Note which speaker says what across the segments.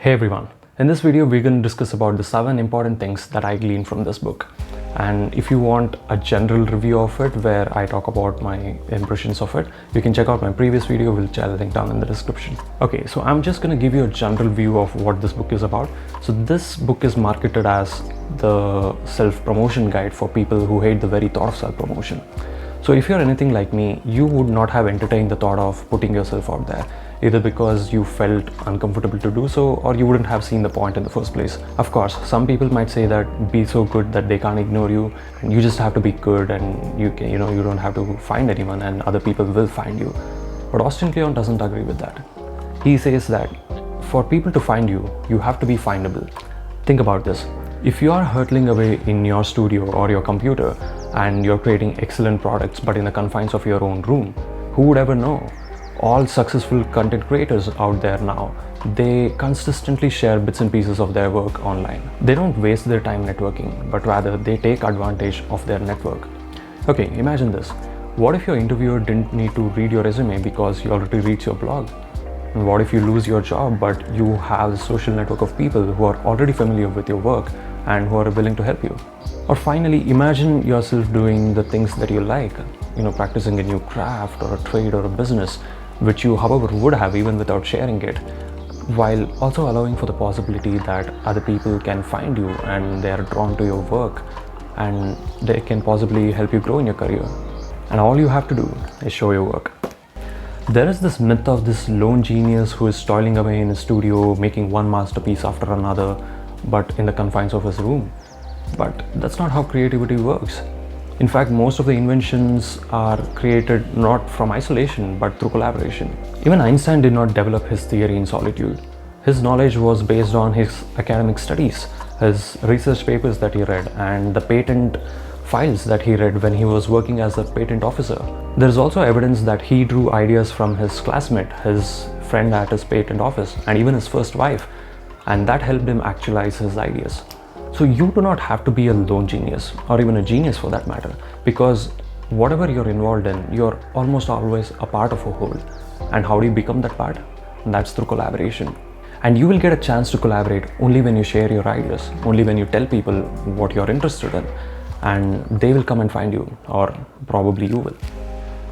Speaker 1: Hey everyone, in this video we're going to discuss about the 7 important things that I gleaned from this book. And if you want a general review of it where I talk about my impressions of it, you can check out my previous video, which I'll link down in the description. Okay, so I'm just going to give you a general view of what this book is about. So this book is marketed as the self-promotion guide for people who hate the very thought of self-promotion. So if you're anything like me, you would not have entertained the thought of putting yourself out there, either because you felt uncomfortable to do so or you wouldn't have seen the point in the first place. Of course, some people might say that be so good that they can't ignore you and you just have to be good and you don't have to find anyone and other people will find you. But Austin Kleon doesn't agree with that. He says that for people to find you, you have to be findable. Think about this. If you are hurtling away in your studio or your computer and you're creating excellent products but in the confines of your own room, who would ever know? All successful content creators out there now, they consistently share bits and pieces of their work online. They don't waste their time networking, but rather they take advantage of their network. Okay, imagine this. What if your interviewer didn't need to read your resume because he already reads your blog? And what if you lose your job but you have a social network of people who are already familiar with your work and who are willing to help you? Or finally, imagine yourself doing the things that you like, practicing a new craft or a trade or a business, which you however would have even without sharing it, while also allowing for the possibility that other people can find you and they are drawn to your work and they can possibly help you grow in your career. And all you have to do is show your work. There is this myth of this lone genius who is toiling away in his studio making one masterpiece after another, but in the confines of his room. But that's not how creativity works. In fact, most of the inventions are created not from isolation but through collaboration. Even Einstein did not develop his theory in solitude. His knowledge was based on his academic studies, his research papers that he read, and the patent files that he read when he was working as a patent officer. There is also evidence that he drew ideas from his classmate, his friend at his patent office, and even his first wife, and that helped him actualize his ideas. So you do not have to be a lone genius, or even a genius for that matter, because whatever you're involved in, you're almost always a part of a whole. And how do you become that part? That's through collaboration. And you will get a chance to collaborate only when you share your ideas, only when you tell people what you're interested in, and they will come and find you, or probably you will.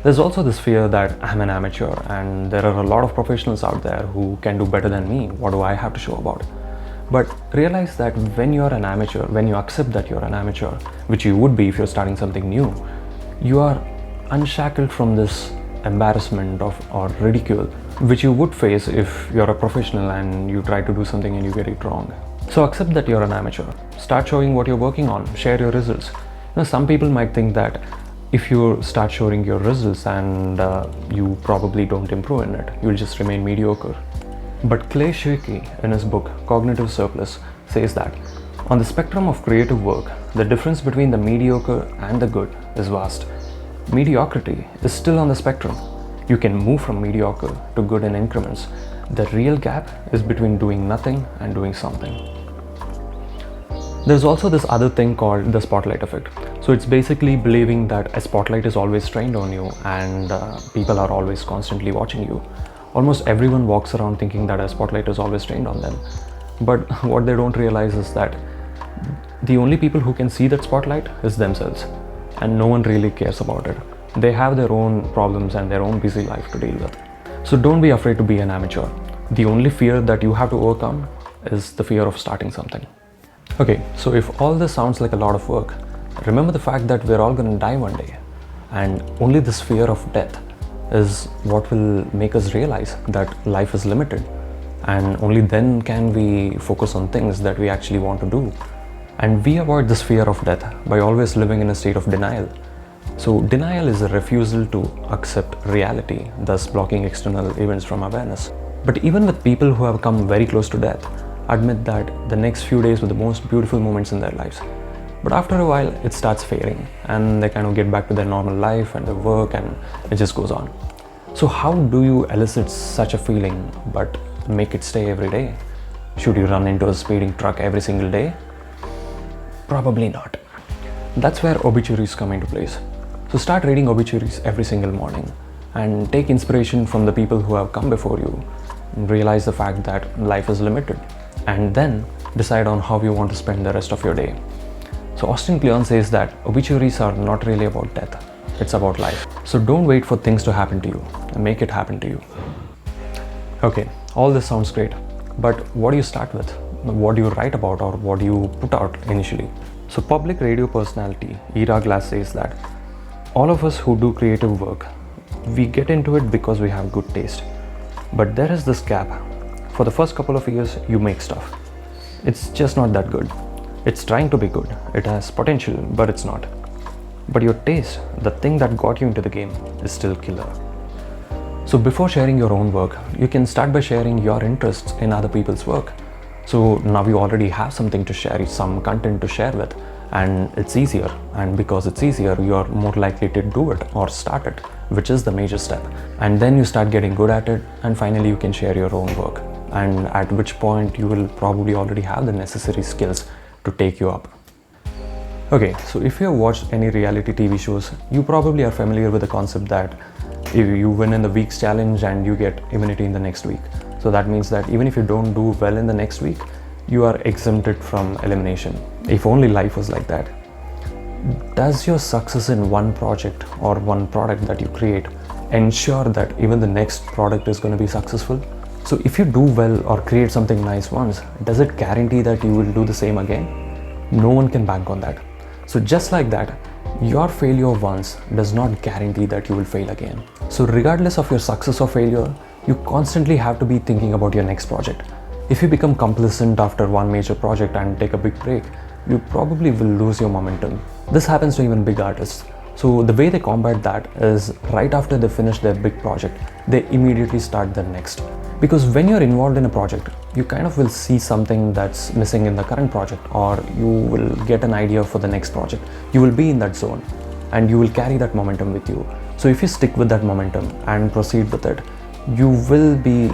Speaker 1: There's also this fear that I'm an amateur and there are a lot of professionals out there who can do better than me. What do I have to show about? But realize that when you're an amateur, when you accept that you're an amateur, which you would be if you're starting something new, you are unshackled from this embarrassment or ridicule, which you would face if you're a professional and you try to do something and you get it wrong. So accept that you're an amateur. Start showing what you're working on. Share your results. Some people might think that if you start showing your results and you probably don't improve in it, you'll just remain mediocre. But Clay Shirky, in his book Cognitive Surplus, says that on the spectrum of creative work, the difference between the mediocre and the good is vast. Mediocrity is still on the spectrum. You can move from mediocre to good in increments. The real gap is between doing nothing and doing something. There's also this other thing called the spotlight effect. So it's basically believing that a spotlight is always trained on you and people are always constantly watching you. Almost everyone walks around thinking that a spotlight is always trained on them. But what they don't realize is that the only people who can see that spotlight is themselves, and no one really cares about it. They have their own problems and their own busy life to deal with. So don't be afraid to be an amateur. The only fear that you have to overcome is the fear of starting something. Okay, so if all this sounds like a lot of work, remember the fact that we're all going to die one day, and only this fear of death is what will make us realize that life is limited, and only then can we focus on things that we actually want to do. And we avoid this fear of death by always living in a state of denial. So denial is a refusal to accept reality, thus blocking external events from awareness. But even with people who have come very close to death, admit that the next few days were the most beautiful moments in their lives. But after a while, it starts fading and they kind of get back to their normal life and their work, and it just goes on. So how do you elicit such a feeling but make it stay every day? Should you run into a speeding truck every single day? Probably not. That's where obituaries come into place. So start reading obituaries every single morning and take inspiration from the people who have come before you and realize the fact that life is limited. and then decide on how you want to spend the rest of your day. So Austin Kleon says that obituaries are not really about death, it's about life. So don't wait for things to happen to you, make it happen to you. Okay, all this sounds great, but what do you start with? What do you write about, or what do you put out initially? So public radio personality Ira Glass says that all of us who do creative work, we get into it because we have good taste. But there is this gap. For the first couple of years, you make stuff. It's just not that good. It's trying to be good. It has potential, but it's not. But your taste, the thing that got you into the game, is still killer. So before sharing your own work, you can start by sharing your interests in other people's work. So now you already have something to share, some content to share with, and it's easier. And because it's easier, you're more likely to do it or start it, which is the major step. And then you start getting good at it, and finally you can share your own work. And at which point you will probably already have the necessary skills to take you up. Okay, so if you have watched any reality TV shows, you probably are familiar with the concept that if you win in the week's challenge and you get immunity in the next week. So that means that even if you don't do well in the next week, you are exempted from elimination. If only life was like that. Does your success in one project or one product that you create ensure that even the next product is going to be successful? So if you do well or create something nice once, does it guarantee that you will do the same again? No one can bank on that. So just like that, your failure once does not guarantee that you will fail again. So regardless of your success or failure, you constantly have to be thinking about your next project. If you become complacent after one major project and take a big break, you probably will lose your momentum. This happens to even big artists. So the way they combat that is right after they finish their big project, they immediately start the next. Because when you're involved in a project, you kind of will see something that's missing in the current project, or you will get an idea for the next project. You will be in that zone and you will carry that momentum with you. So if you stick with that momentum and proceed with it, you will be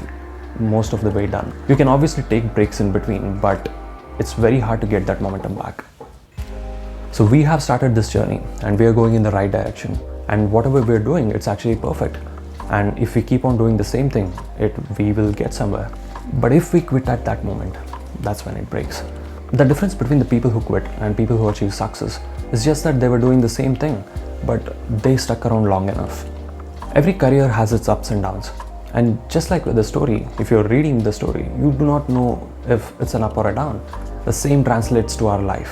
Speaker 1: most of the way done. You can obviously take breaks in between, but it's very hard to get that momentum back. So we have started this journey and we are going in the right direction, and whatever we're doing, it's actually perfect. And if we keep on doing the same thing, we will get somewhere. But if we quit at that moment, that's when it breaks. The difference between the people who quit and people who achieve success is just that they were doing the same thing, but they stuck around long enough. Every career has its ups and downs. And just like with the story, if you're reading the story, you do not know if it's an up or a down. The same translates to our life.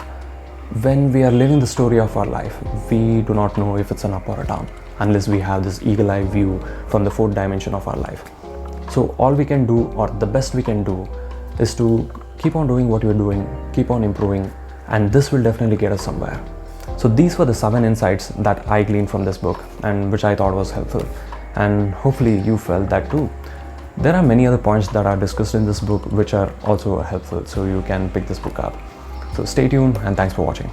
Speaker 1: When we are living the story of our life, we do not know if it's an up or a down, unless we have this eagle-eye view from the fourth dimension of our life. So all we can do, or the best we can do, is to keep on doing what you're doing, keep on improving, and this will definitely get us somewhere. So these were the 7 insights that I gleaned from this book, and which I thought was helpful. And hopefully you felt that too. There are many other points that are discussed in this book which are also helpful, so you can pick this book up. So stay tuned and thanks for watching.